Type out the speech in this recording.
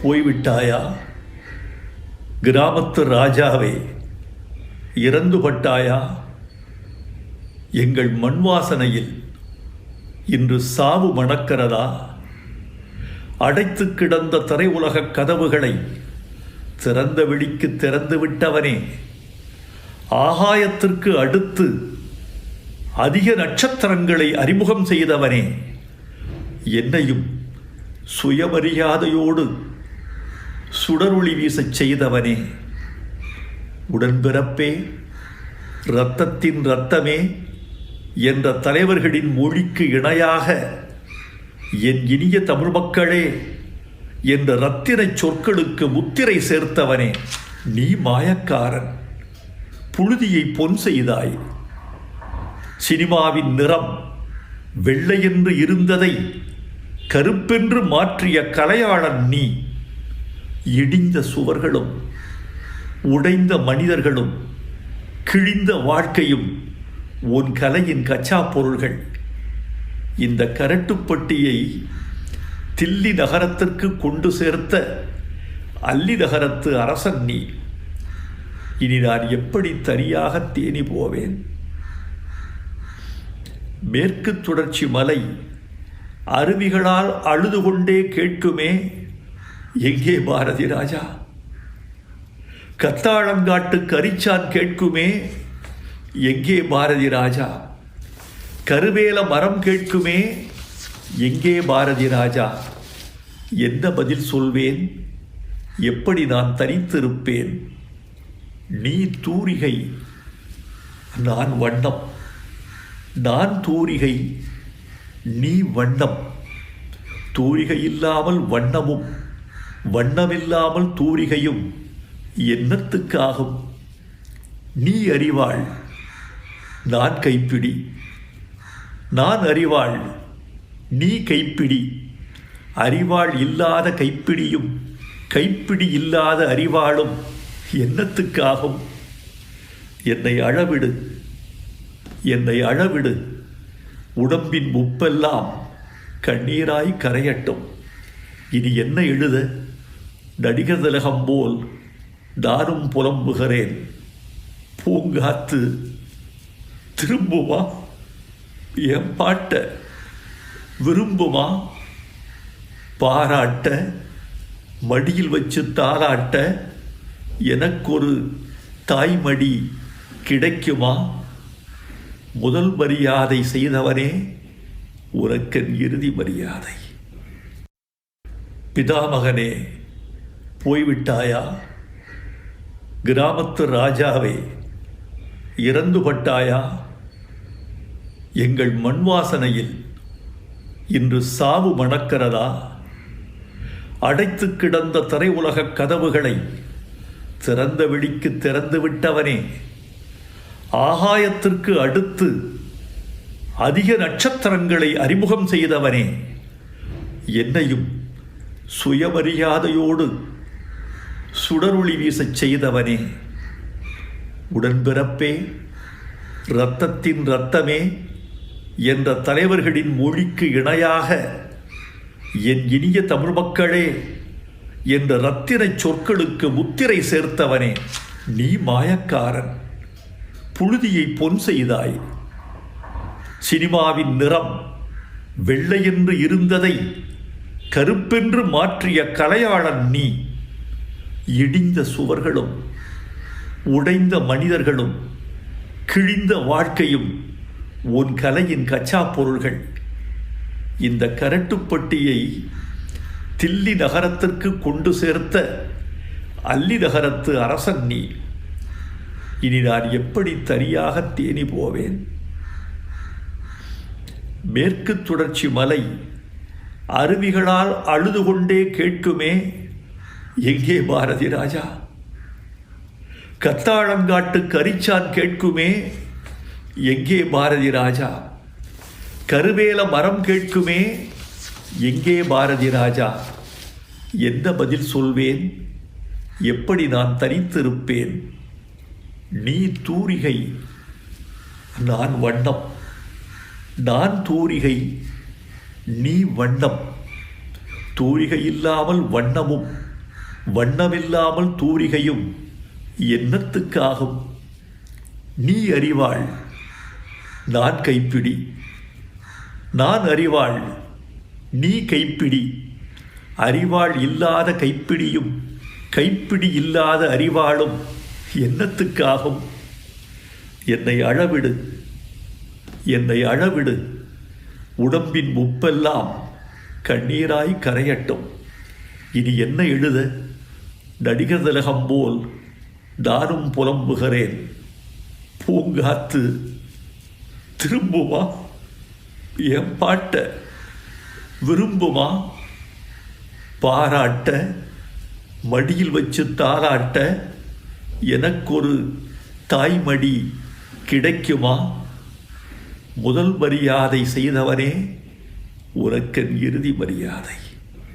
போய்விட்டாயா? கிராமத்து ராஜாவே, இறந்துபட்டாயா? எங்கள் மண் வாசனையில் இன்று சாவு மணக்கிறதா? அடைத்து கிடந்த திரை உலகக் கதவுகளை திறந்த வெளிக்கு திறந்து விட்டவனே, ஆகாயத்திற்கு அடுத்து அதிக நட்சத்திரங்களை அறிமுகம் செய்தவனே, என்னையும் சுயமரியாதையோடு சுடரொளி வீசச் செய்தவனே, உடன்பிறப்பே, இரத்தத்தின் இரத்தமே என்ற தலைவர்களின் மொழிக்கு இணையாக என் இனிய தமிழ் மக்களே என்ற இரத்தினச் சொற்களுக்கு முத்திரை சேர்த்தவனே, நீ மாயக்காரன். புழுதியை பொன் செய்தாய். சினிமாவின் நிறம் வெள்ளையென்று இருந்ததை கருப்பென்று மாற்றிய கலையாளன் நீ. இடிந்த சுவர்களும் உடைந்த மனிதர்களும் கிழிந்த வாழ்க்கையும் உன் கலையின் கச்சா பொருள்கள். இந்த கரட்டுப்பட்டியை தில்லி நகரத்திற்கு கொண்டு சேர்த்த அல்லி நகரத்து அரசன் நீ. இனி நான் எப்படி தனியாக தேனி போவேன்? மேற்கு தொடர்ச்சி மலை அருவிகளால் அழுது கொண்டே கேட்குமே, எங்கே பாரதி ராஜா? கத்தாழங்காட்டு கரிச்சான் கேட்குமே, எங்கே பாரதி ராஜா? கருவேல மரம் கேட்குமே, எங்கே பாரதி ராஜா? என்ன பதில் சொல்வேன்? எப்படி நான் தனித்திருப்பேன்? நீ தூரிகை, நான் வண்ணம். நான் தூரிகை, நீ வண்ணம். தூரிகை இல்லாமல் வண்ணமும் வண்ணமில்லாமல் தூரிகையும் என்னத்துக்காகும்? நீ அறிவாள், நான் கைப்பிடி. நான் அறிவாள், நீ கைப்பிடி. அறிவாள் இல்லாத கைப்பிடியும் கைப்பிடி இல்லாத அறிவாளும் என்னத்துக்காகும்? என்னை அழவிடு, என்னை அழவிடு. உடம்பின் உப்பெல்லாம் கண்ணீராய் கரையட்டும். இனி என்ன எழுத? நடிகர் திலகம் போல் நானும் புலம்புகிறேன். பூங்காத்து திரும்புமா? என் பாட்ட விரும்புமா? பாராட்ட, மடியில் வச்சு தாளாட்ட எனக்கொரு தாய்மடி கிடைக்குமா? முதல் மரியாதை செய்தவனே, உனக்கென் இறுதி மரியாதை. பிதாமகனே, போய்விட்டாயா? கிராமத்து ராஜாவே, இறந்துபட்டாயா? எங்கள் மண் வாசனையில் இன்று சாவு மணக்கிறதா? அடைத்து கிடந்த திரை உலகக் கதவுகளை திறந்த வெளிக்கு திறந்து விட்டவனே, ஆகாயத்திற்கு அடுத்து அதிக நட்சத்திரங்களை அறிமுகம் செய்தவனே, என்னையும் சுயமரியாதையோடு சுடரொளி வீசச் செய்தவனே, உடன்பிறப்பே, இரத்தத்தின் இரத்தமே என்ற தலைவர்களின் மொழிக்கு இணையாக என் இனிய தமிழ் மக்களே என்ற இரத்தினச் சொற்களுக்கு முத்திரை சேர்த்தவனே, நீ மாயக்காரன். புழுதியை பொன் செய்தாய். சினிமாவின் நிறம் வெள்ளையென்று இருந்ததை கருப்பென்று மாற்றிய கலையாளன் நீ. இடிந்த சுவர்களும் உடைந்த மனிதர்களும் கிழிந்த வாழ்க்கையும் உன் கலையின் கச்சா பொருள்கள். இந்த கரட்டுப்பட்டியை தில்லி நகரத்திற்கு கொண்டு சேர்த்த அல்லி நகரத்து அரசன் நீ. இனி நான் எப்படி தனியாக தேனி போவேன்? மேற்கு தொடர்ச்சி மலை அருவிகளால் அழுது கொண்டே கேட்குமே, எங்கே பாரதி ராஜா? கத்தாழங்காட்டு கரிச்சான் கேட்குமே, எங்கே பாரதி ராஜா? கருவேல மரம் கேட்குமே, எங்கே பாரதி ராஜா? என்ன பதில் சொல்வேன்? எப்படி நான் தனித்திருப்பேன்? நீ தூரிகை, நான் வண்ணம். நான் தூரிகை, நீ வண்ணம். தூரிகை இல்லாமல் வண்ணமும் வண்ணமில்லாமல் தூரிகையும் என்னத்துக்காகும்? நீ அறிவாள், நான் கைப்பிடி. நான் அறிவாள், நீ கைப்பிடி. அறிவாள் இல்லாத கைப்பிடியும் கைப்பிடி இல்லாத அறிவாளும் என்னத்துக்காகும்? என்னை அழவிடு, என்னை அழவிடு. உடம்பின் முப்பெல்லாம் கண்ணீராய் கரையட்டும். இனி என்ன எழுத? நடிகர் திலகம் போல் நானும் புலம்புகிறேன். பூங்காத்து திரும்புமா? என் பாட்ட விரும்புமா? பாராட்ட, மடியில் வச்சு தாராட்ட எனக்கொரு தாய்மடி கிடைக்குமா? முதல் மரியாதை செய்தவனே, உனக்கென் இறுதி மரியாதை.